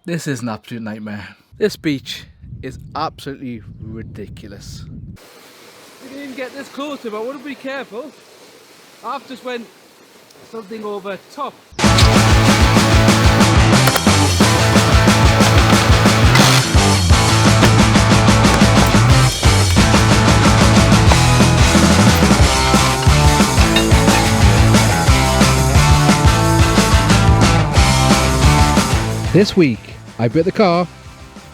This is an absolute nightmare. This beach is absolutely ridiculous. You can even get this closer, but I want to be careful. I've just went something over top. This week, I bit the car,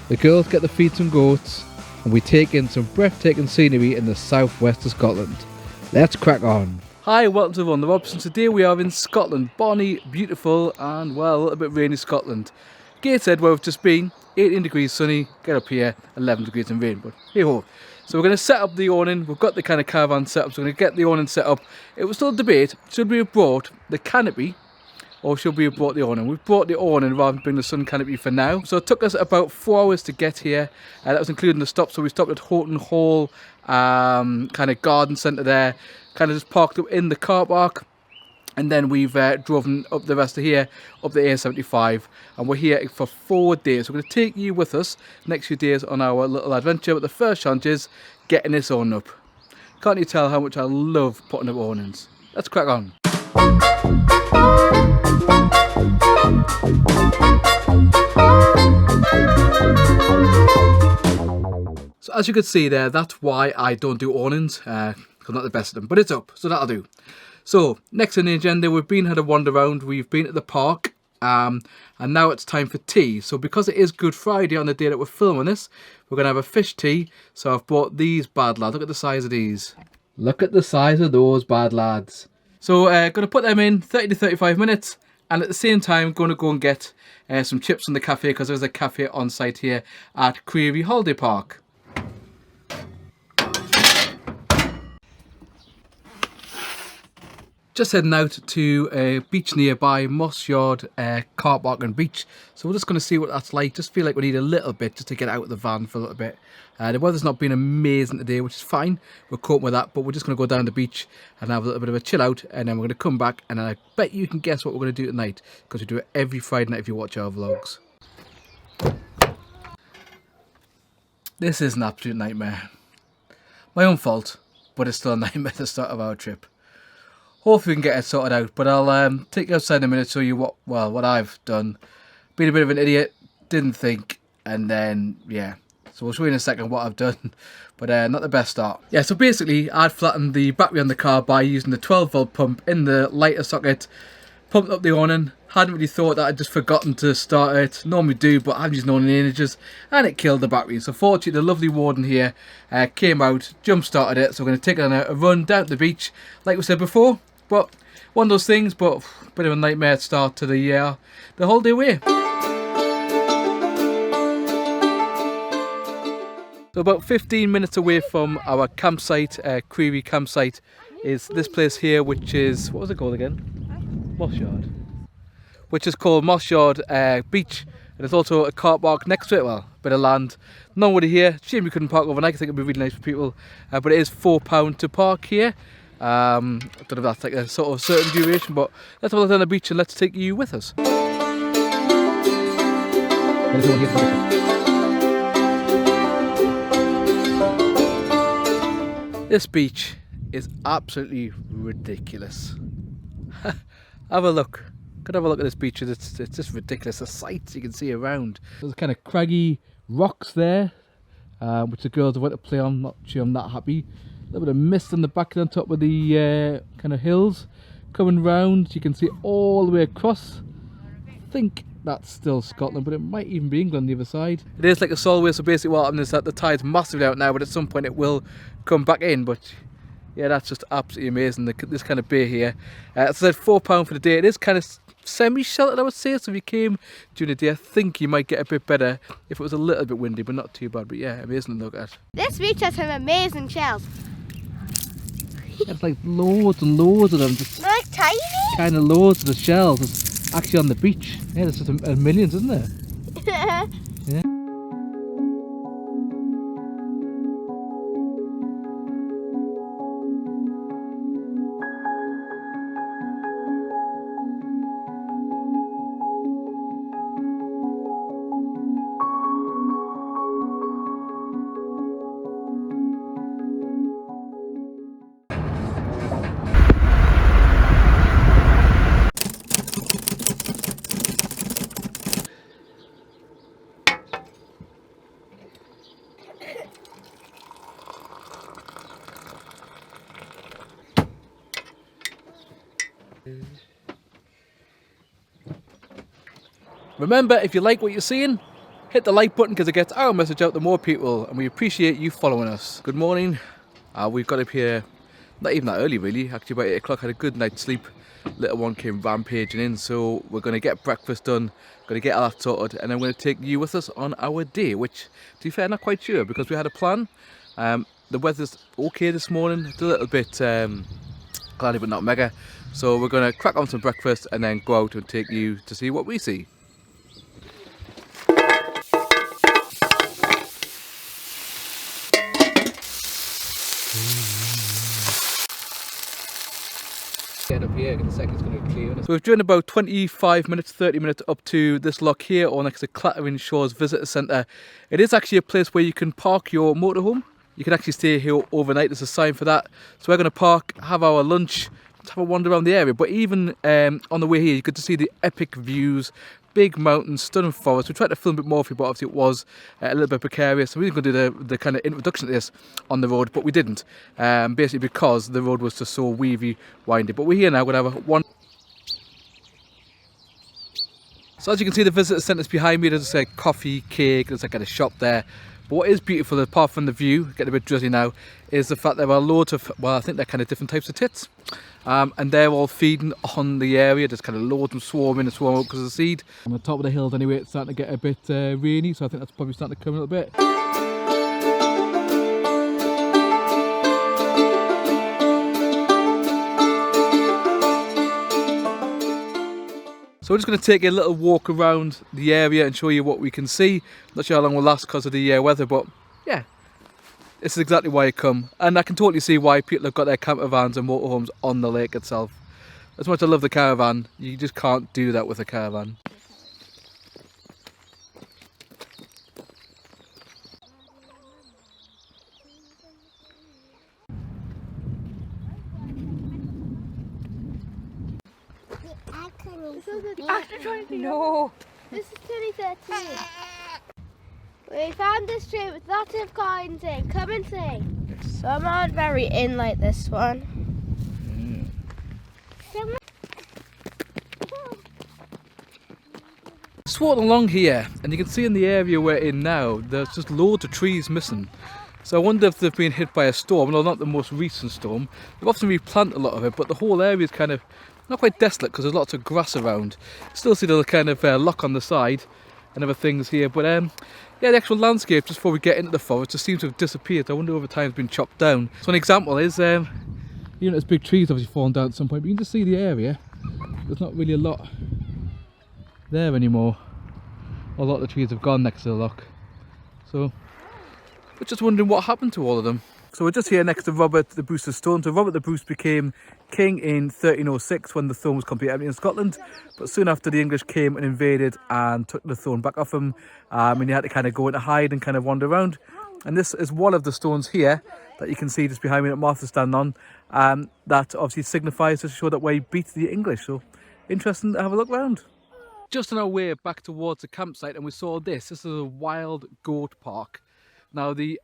the girls get to feed some goats, and we take in some breathtaking scenery in the southwest of Scotland. Let's crack on. Hi, welcome to everyone, the Robson. Today we are in Scotland, bonny, beautiful, and well, a little bit rainy Scotland. Gateshead, where we've just been, 18 degrees sunny, get up here, 11 degrees in rain, but hey ho. So we're going to set up the awning. We've got the kind of caravan set up, so we're going to get the awning set up. It was still a debate, should we have brought the canopy or should we have brought the awning? We've brought the awning rather than bring the sun canopy for now. So it took us about 4 hours to get here. That was including the stop. So we stopped at Houghton Hall, kind of garden centre there. Kind of just parked up in the car park. And then we've driven up the rest of here, up the A75. And we're here for 4 days. So we're going to take you with us next few days on our little adventure. But the first challenge is getting this awning up. Can't you tell how much I love putting up awnings? Let's crack on. So as you can see there, that's why I don't do awnings, because I'm not the best at them, but it's up, so that'll do. So next on the agenda, we've had a wander around, we've been at the park, and now it's time for tea. So because it is Good Friday on the day that we're filming this, we're going to have a fish tea. So I've bought these bad lads. Look at the size of these. Look at the size of those bad lads. So going to put them in 30 to 35 minutes. And at the same time, going to go and get some chips from the cafe, because there's a cafe on site here at Caravan Holiday Park. Just heading out to a beach nearby, Moss Yard car park and beach. So we're just going to see what that's like. Just feel like we need a little bit just to get out of the van for a little bit. The weather's not been amazing today, which is fine. We're coping with that, but we're just going to go down the beach and have a little bit of a chill out. And then we're going to come back, and I bet you can guess what we're going to do tonight, because we do it every Friday night if you watch our vlogs. This is an absolute nightmare. My own fault, but it's still a nightmare at the start of our trip. Hopefully we can get it sorted out, but I'll take you outside in a minute to show you what I've done. Been a bit of an idiot, didn't think, and then, yeah. So we'll show you in a second what I've done, but not the best start. Yeah, so basically I'd flattened the battery on the car by using the 12-volt pump in the lighter socket, pumped up the awning, hadn't really thought that, I'd just forgotten to start it. Normally do, but I haven't used an awning in ages, and it killed the battery. So fortunately the lovely warden here came out, jump started it, so we're going to take it on a run down to the beach, like we said before. But one of those things, but a bit of a nightmare start to the holiday away. So about 15 minutes away from our campsite, Caravan campsite, is this place here, which is, what was it called again? Moss Yard. Which is called Moss Yard Beach. And there's also a car park next to it, well, a bit of land. Nobody here, shame you couldn't park overnight, I think it'd be really nice for people. But it is £4 to park here. I don't know if that's like a sort of certain duration, but let's have a look down the beach and let's take you with us. This beach is absolutely ridiculous. Have a look. Could have a look at this beach. It's just ridiculous. The sights you can see around. There's kind of craggy rocks there, which the girls have went to play on. Not sure I'm that happy. A little bit of mist in the back on top of the kind of hills coming round. You can see all the way across. I think that's still Scotland, but it might even be England on the other side. It is like a solway, so basically what happens is that the tide's massively out now, but at some point it will come back in. But yeah, that's just absolutely amazing, this kind of bay here. As I said, £4 for the day. It is kind of semi-sheltered, I would say, so if you came during the day, I think you might get a bit better if it was a little bit windy, but not too bad. But yeah, amazing to look at. This beach has some amazing shells. There's like loads and loads of them. Just like tiny? Kind of loads of the shells. It's actually on the beach. Yeah, there's just millions, isn't there? Yeah. Remember, if you like what you're seeing, hit the like button because it gets our message out to more people, and we appreciate you following us. Good morning. We've got up here, not even that early really, actually about 8 o'clock, had a good night's sleep. Little one came rampaging in, so we're going to get breakfast done, going to get all that sorted, and I'm going to take you with us on our day, which, to be fair, not quite sure, because we had a plan. The weather's okay this morning, it's a little bit cloudy but not mega, so we're going to crack on some breakfast and then go out and take you to see what we see. Get up here, in a second it's going to clear. So we've driven about 25 minutes, 30 minutes up to this lock here, or next to Caravan Shores Visitor Centre. It is actually a place where you can park your motorhome. You can actually stay here overnight, there's a sign for that. So we're going to park, have our lunch, have a wander around the area. But even on the way here, you could just see the epic views, big mountains, stunning forest. We tried to film a bit more for you, but obviously it was a little bit precarious. So we were going to do the kind of introduction to this on the road, but we didn't. Basically because the road was just so weavy, windy. But we're here now, we're going to have one. So as you can see, the visitor centre's behind me. There's a coffee, cake, there's like a shop there. But what is beautiful, apart from the view, getting a bit drizzly now, is the fact there are loads of, well, I think they're kind of different types of tits. And they're all feeding on the area, just kind of loads of swarming and swarming out because of the seed. On the top of the hills anyway, it's starting to get a bit rainy, so I think that's probably starting to come a little bit. So we're just going to take a little walk around the area and show you what we can see. Not sure how long will last because of the weather, but yeah, this is exactly why I come. And I can totally see why people have got their camper vans and motorhomes on the lake itself. As much as I love the caravan, you just can't do that with a caravan. No. This is 2013. We found this tree with lots of coins in. Come and see. Some aren't very in like this one. Just walking along here, and you can see in the area we're in now, there's just loads of trees missing. So I wonder if they've been hit by a storm. Well, not the most recent storm. They've often replanted a lot of it, but the whole area is kind of not quite desolate because there's lots of grass around. Still see the kind of lock on the side and other things here, but yeah, the actual landscape just before we get into the forest just seems to have disappeared. I wonder over time it's been chopped down. So an example is, you know, there's big trees obviously falling down at some point, but you can just see the area. There's not really a lot there anymore. A lot of the trees have gone next to the lock. So we're just wondering what happened to all of them. So we're just here next to Robert the Bruce of Stone. So Robert the Bruce became king in 1306 when the throne was completely empty in Scotland. But soon after, the English came and invaded and took the throne back off him. And he had to kind of go into hide and kind of wander around. And this is one of the stones here that you can see just behind me that Martha's standing on. That obviously signifies to show that we beat the English. So interesting to have a look around. Just on our way back towards the campsite, and we saw this. This is a wild goat park. Now the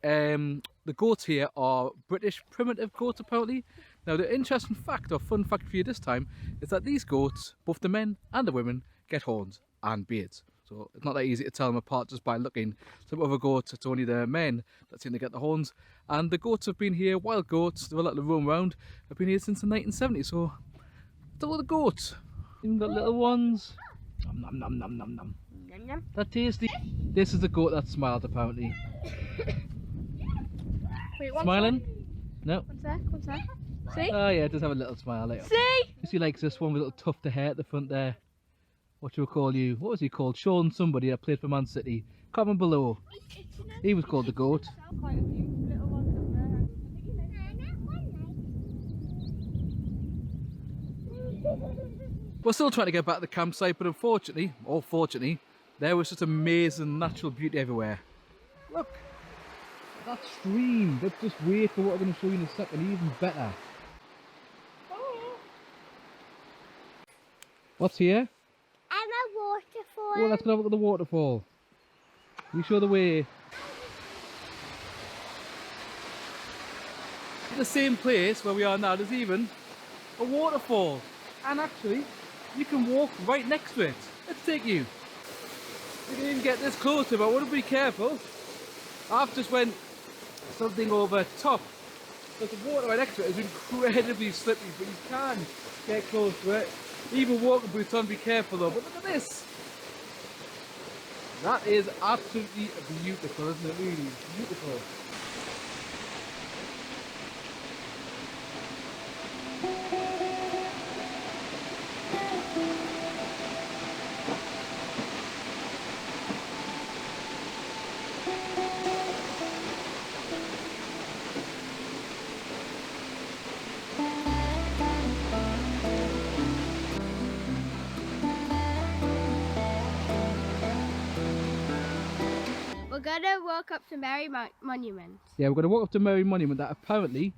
goats here are British primitive goats apparently. Now the interesting fact, or fun fact for you this time, is that these goats, both the men and the women, get horns and beards. So it's not that easy to tell them apart just by looking. Some other goats, it's only the men that seem to get the horns. And the goats have been here, wild goats, they're allowed to roam around, have been here since the 1970s. So it's a lot of goats. Even got little ones. Nom nom nom nom nom. That tasty. This is the goat that smiled apparently. Wait, Smiling? No. One sec. See? Oh yeah, it does have a little smile later. See? He likes this one with a little tuft of hair at the front there. What do we call you? What was he called? Sean somebody that played for Man City. Comment below. He was called the goat. We're still trying to get back to the campsite, but unfortunately, or fortunately, there was just amazing natural beauty everywhere. Look, that stream. Let's just wait for what I'm going to show you in a second, even better. What's here? And a waterfall. Oh, let's go have a look at the waterfall. You show the way. In the same place where we are now, there's even a waterfall. And actually, you can walk right next to it. Let's take you. You can even get this closer, but I want to be careful. I've just went something over top. But the water right next to it is incredibly slippery, but you can get close to it. Even walking boots on, be careful though. But look at this. That is absolutely beautiful, isn't it? Really beautiful. We're gonna walk up to Mary Monument. Yeah, we're going to walk up to Mary Monument. That apparently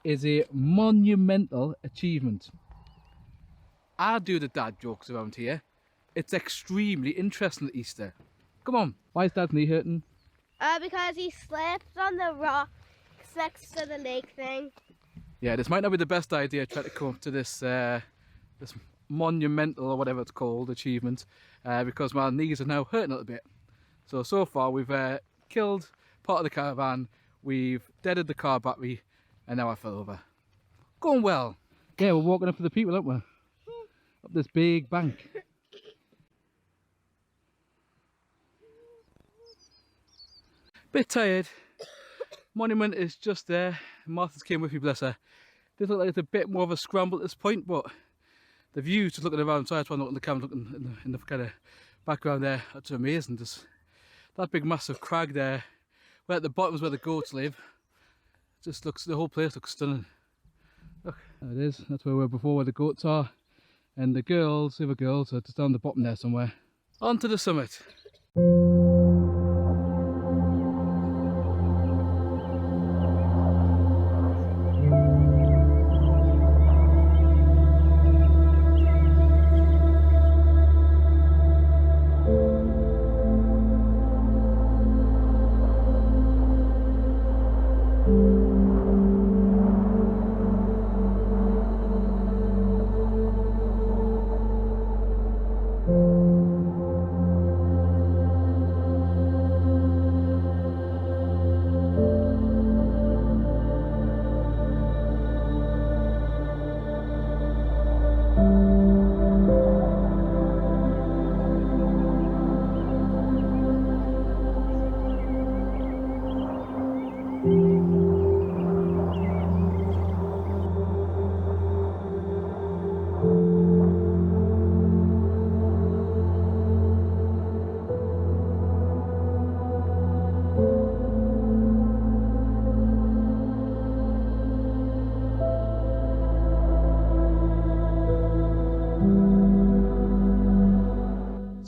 is a monumental achievement. I do the dad jokes around here. It's extremely interesting at Easter. Come on. Why is Dad's knee hurting? Because he slipped on the rocks next to the lake thing. Yeah, this might not be the best idea trying to come up to this this monumental or whatever it's called achievement because my knees are now hurting a little bit. So far we've killed part of the caravan, we've deaded the car battery, and now I fell over. Going well. Yeah, we're walking up to the people, aren't we? Up this big bank. Bit tired. Monument is just there. Martha's came with me, bless her. Does look like it's a bit more of a scramble at this point, but the views just looking around, so that's why I'm looking at the camera, looking in the kind of background there. That's amazing. Just that big massive crag there. Right at the bottom is where the goats live. It just looks, the whole place looks stunning. Look, there it is. That's where we were before, where the goats are. And the girls, the other girls, are just down the bottom there somewhere. On to the summit.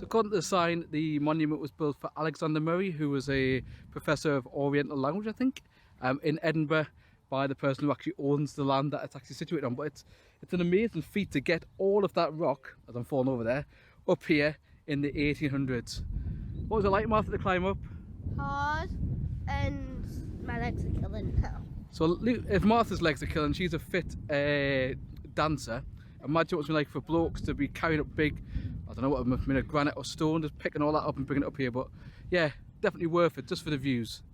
According to the sign, the monument was built for Alexander Murray, who was a professor of Oriental language, I think, in Edinburgh, by the person who actually owns the land that it's actually situated on. But it's an amazing feat to get all of that rock, as I'm falling over there, up here in the 1800s. What was it like, Martha, to climb up? Hard, and my legs are killing now. So if Martha's legs are killing, she's a fit dancer. Imagine what it's been like for blokes to be carrying up big, I don't know what it must have been, a granite or stone, just picking all that up and bringing it up here. But yeah, definitely worth it just for the views.